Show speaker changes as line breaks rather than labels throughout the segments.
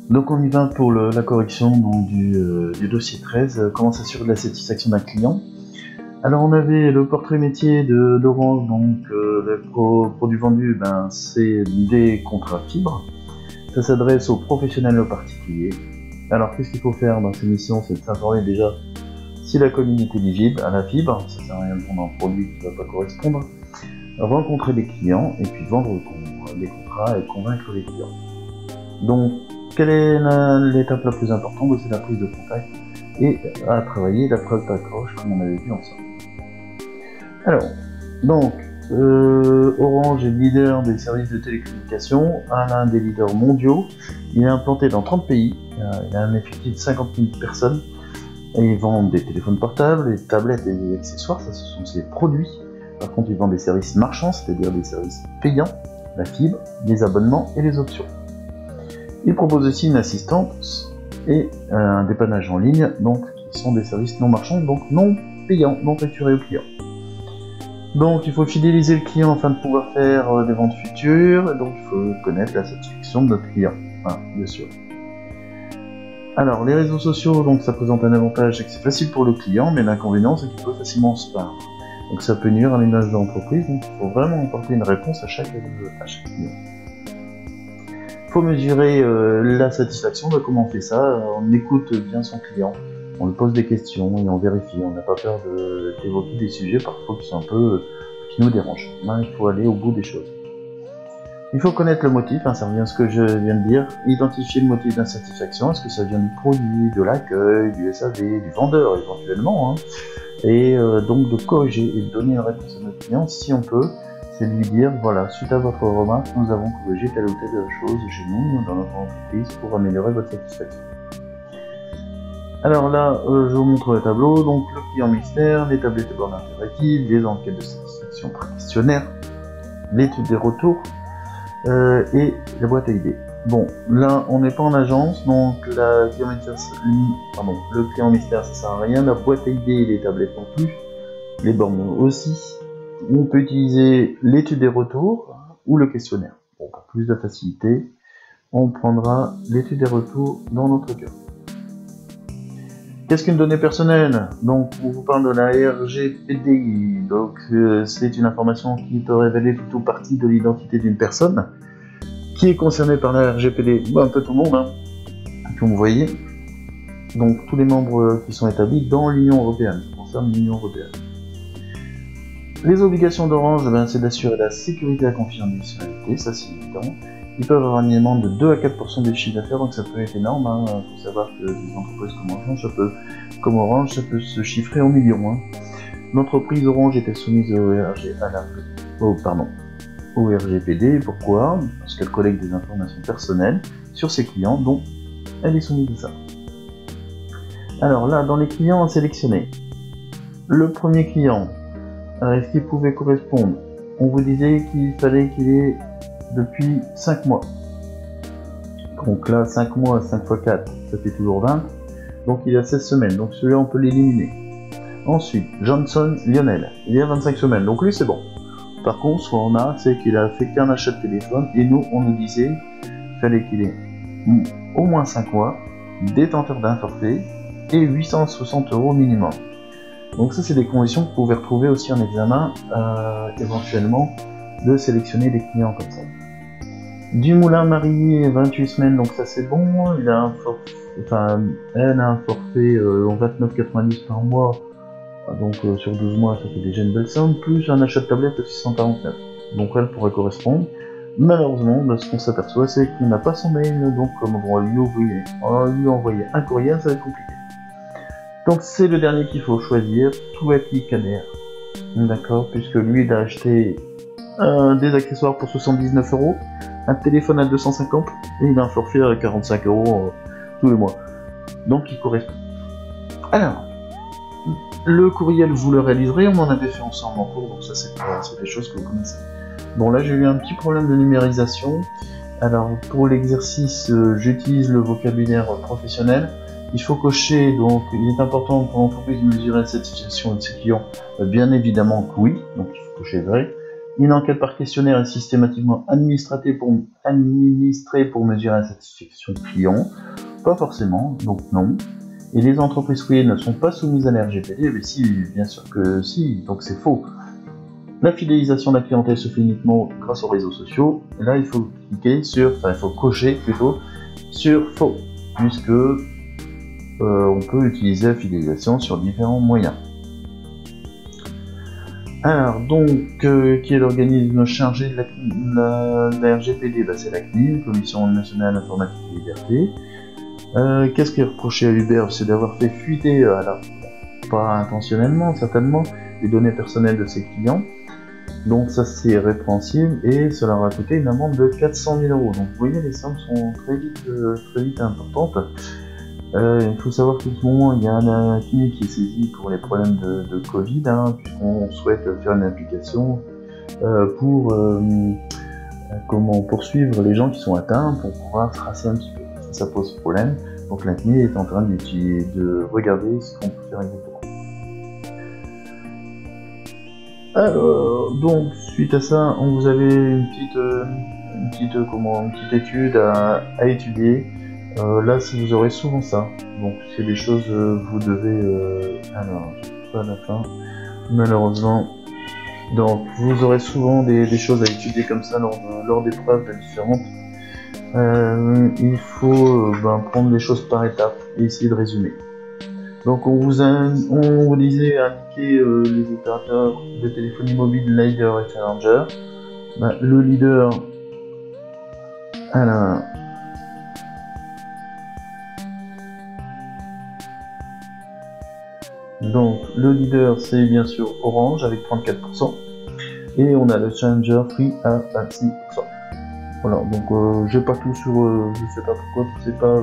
Donc on y va pour la correction donc, du dossier 13, comment s'assurer de la satisfaction d'un client. Alors on avait le portrait métier d'Orange, donc les produits vendus, c'est des contrats fibres. Ça s'adresse aux professionnels et aux particuliers. Alors qu'est-ce qu'il faut faire dans ces missions? C'est de s'informer déjà si la commune est éligible à la fibre, ça sert à rien de vendre un produit qui ne va pas correspondre. Rencontrer des clients et puis vendre des contrats et convaincre les clients. Donc quelle est l'étape la plus importante? C'est la prise de contact et à travailler la preuve d'accroche comme on avait vu ensemble. Alors, donc, Orange est leader des services de télécommunication, l'un des leaders mondiaux. Il est implanté dans 30 pays, il a un effectif de 50 000 personnes et il vend des téléphones portables, des tablettes et des accessoires, ça ce sont ses produits. Par contre, il vend des services marchands, c'est-à-dire des services payants, la fibre, les abonnements et les options. Il propose aussi une assistance et un dépannage en ligne, donc qui sont des services non marchands, donc non payants, non facturés aux clients. Donc il faut fidéliser le client afin de pouvoir faire des ventes futures, et donc il faut connaître la satisfaction de notre client, bien sûr. Alors les réseaux sociaux, donc ça présente un avantage, c'est que c'est facile pour le client, mais l'inconvénient c'est qu'il peut facilement se plaindre. Donc ça peut nuire à l'image de l'entreprise, donc il faut vraiment apporter une réponse à chaque client. Il faut mesurer la satisfaction. Comment on fait ça? On écoute bien son client, on lui pose des questions et on vérifie. On n'a pas peur d'évoquer des sujets parfois qui sont qui nous dérangent. Il faut aller au bout des choses. Il faut connaître le motif, ça revient à ce que je viens de dire. Identifier le motif d'insatisfaction. Est-ce que ça vient du produit, de l'accueil, du SAV, du vendeur éventuellement, et donc de corriger et de donner une réponse à notre client si on peut. C'est de lui dire, voilà, suite à votre remarque, nous avons corrigé telle ou telle chose chez nous, dans notre entreprise, pour améliorer votre satisfaction. Alors là, je vous montre le tableau, donc le client mystère, les tablettes de bornes interactives, les enquêtes de satisfaction par questionnaire, l'étude des retours, et la boîte à idées. Bon, là, on n'est pas en agence, donc le client mystère, ça sert à rien, la boîte à idées et les tablettes non plus, les bornes aussi. On peut utiliser l'étude des retours ou le questionnaire. Bon, pour plus de facilité, on prendra l'étude des retours dans notre cas. Qu'est-ce qu'une donnée personnelle? Donc, on vous parle de la RGPD. Donc, c'est une information qui peut révéler tout ou partie de l'identité d'une personne qui est concernée par la RGPD. Un peu tout le monde, comme vous voyez. Donc, tous les membres qui sont établis dans l'Union européenne. Ça concerne l'Union européenne. Les obligations d'Orange, c'est d'assurer la sécurité et la confidentialité, ça c'est évident. Ils peuvent avoir une amende de 2 à 4% du chiffre d'affaires, donc ça peut être énorme. Il faut savoir que des entreprises comme Orange, ça peut se chiffrer en millions. L'entreprise Orange était soumise au RGPD. Pourquoi? Parce qu'elle collecte des informations personnelles sur ses clients, dont elle est soumise à ça. Alors là, dans les clients à sélectionner, le premier client, est-ce qu'il pouvait correspondre? On vous disait qu'il fallait qu'il ait depuis 5 mois. Donc là, 5 mois, 5 x 4, ça fait toujours 20. Donc il y a 16 semaines, donc celui-là on peut l'éliminer. Ensuite, Johnson Lionel, il y a 25 semaines, donc lui c'est bon. Par contre, ce qu'on a, c'est qu'il a fait qu'un achat de téléphone, et nous, on nous disait qu'il fallait qu'il ait au moins 5 mois, détenteur d'un forfait, et 860 € minimum. Donc ça c'est des conditions que vous pouvez retrouver aussi en examen, éventuellement, de sélectionner des clients comme ça. Dumoulin Marie, 28 semaines, donc ça c'est bon, il a un forfait, elle a un forfait en 29,90 par mois, donc sur 12 mois ça fait déjà une belle somme, plus un achat de tablette de 649. Donc elle pourrait correspondre. Malheureusement, ce qu'on s'aperçoit c'est qu'on n'a pas son mail, donc comme on va lui envoyer un courrier, ça va être compliqué. Donc c'est le dernier qu'il faut choisir, Touati Kader. D'accord, puisque lui il a acheté des accessoires pour 79 €, un téléphone à 250 et il a un forfait à 45 € tous les mois. Donc il correspond. Alors, le courriel, vous le réaliserez, on en avait fait ensemble en cours, donc ça c'est des choses que vous connaissez. Bon, là j'ai eu un petit problème de numérisation. Alors pour l'exercice, j'utilise le vocabulaire professionnel. Il faut cocher, donc il est important pour l'entreprise de mesurer la satisfaction de ses clients. Bien évidemment que oui, donc il faut cocher vrai. Une enquête par questionnaire est systématiquement administrée pour mesurer la satisfaction client. Pas forcément, donc non. Et les entreprises courriers ne sont pas soumises à la RGPD, mais si, bien sûr que si, donc c'est faux. La fidélisation de la clientèle se fait uniquement grâce aux réseaux sociaux. Et là, il faut cocher plutôt sur faux, puisque on peut utiliser la fidélisation sur différents moyens. Alors, donc, qui est l'organisme chargé de la RGPD? C'est la CNIL, Commission nationale informatique et liberté. Qu'est-ce qui est reproché à Uber? C'est d'avoir fait fuiter, alors pas intentionnellement certainement, les données personnelles de ses clients. Donc ça c'est répréhensible et cela leur a coûté une amende de 400 000 €. Donc vous voyez, les sommes sont très vite importantes. Il faut savoir qu'en ce moment il y a un CNIL qui est saisi pour les problèmes de Covid, puisqu'on souhaite faire une application pour poursuivre les gens qui sont atteints pour pouvoir tracer un petit peu. Ça pose problème, donc la CNIL est en train de regarder ce qu'on peut faire exactement. Alors, donc suite à ça, vous avez une petite étude à étudier. Là, vous aurez souvent ça. Donc c'est des choses vous devez. Alors, pas à la fin, malheureusement. Donc vous aurez souvent des choses à étudier comme ça lors d'épreuves différentes. Il faut prendre les choses par étapes et essayer de résumer. Donc on vous disait indiquer les opérateurs de téléphonie mobile leader et challenger. Le leader, alors donc le leader c'est bien sûr Orange avec 34%, et on a le challenger Free à 26%. Voilà, donc j'ai pas tout sur, je sais pas pourquoi, c'est pas,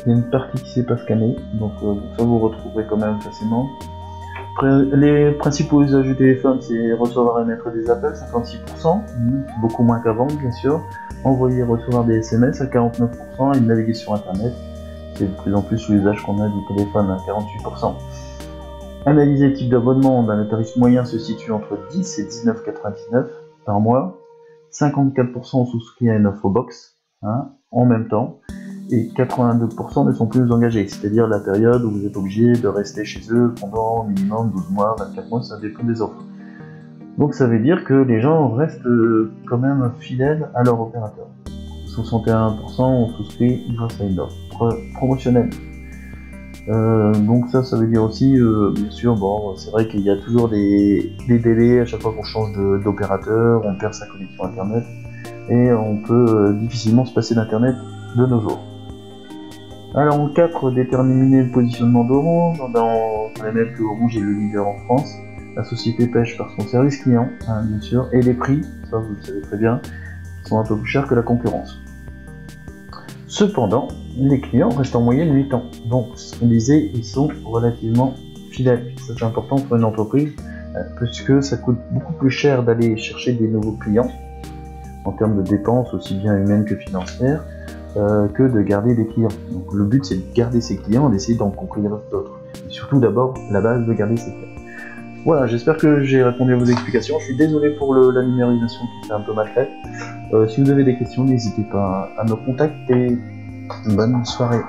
il y a une partie qui s'est pas scannée, donc ça vous retrouverez quand même facilement. Les principaux usages du téléphone, c'est recevoir et émettre des appels, 56%, beaucoup moins qu'avant bien sûr. Envoyer et recevoir des SMS à 49%, et naviguer sur internet, c'est de plus en plus l'usage qu'on a du téléphone à 48%. Analyser le type d'abonnement, le tarif moyen se situe entre 10 et 19,99 par mois. 54% souscrit à une offre box en même temps, et 82% ne sont plus engagés, c'est-à-dire la période où vous êtes obligé de rester chez eux pendant minimum 12 mois, 24 mois, ça dépend des offres. Donc ça veut dire que les gens restent quand même fidèles à leur opérateur. 61% ont souscrit grâce à une offre promotionnelle. Donc ça veut dire aussi, bien sûr, c'est vrai qu'il y a toujours des délais à chaque fois qu'on change d'opérateur, on perd sa connexion internet, et on peut difficilement se passer d'internet de nos jours. Alors en 4, déterminer le positionnement d'Orange. On va mettre que Orange est le leader en France. La société pêche par son service client, bien sûr, et les prix, ça vous le savez très bien, sont un peu plus chers que la concurrence. Cependant, les clients restent en moyenne 8 ans. Donc, ce qu'on disait, ils sont relativement fidèles. C'est important pour une entreprise, puisque ça coûte beaucoup plus cher d'aller chercher des nouveaux clients, en termes de dépenses aussi bien humaines que financières, que de garder des clients. Donc, le but, c'est de garder ses clients et d'essayer d'en conquérir d'autres. Et surtout, d'abord, la base de garder ses clients. Voilà, j'espère que j'ai répondu à vos explications. Je suis désolé pour la numérisation qui s'est un peu mal faite. Si vous avez des questions, n'hésitez pas à me contacter. Bonne soirée.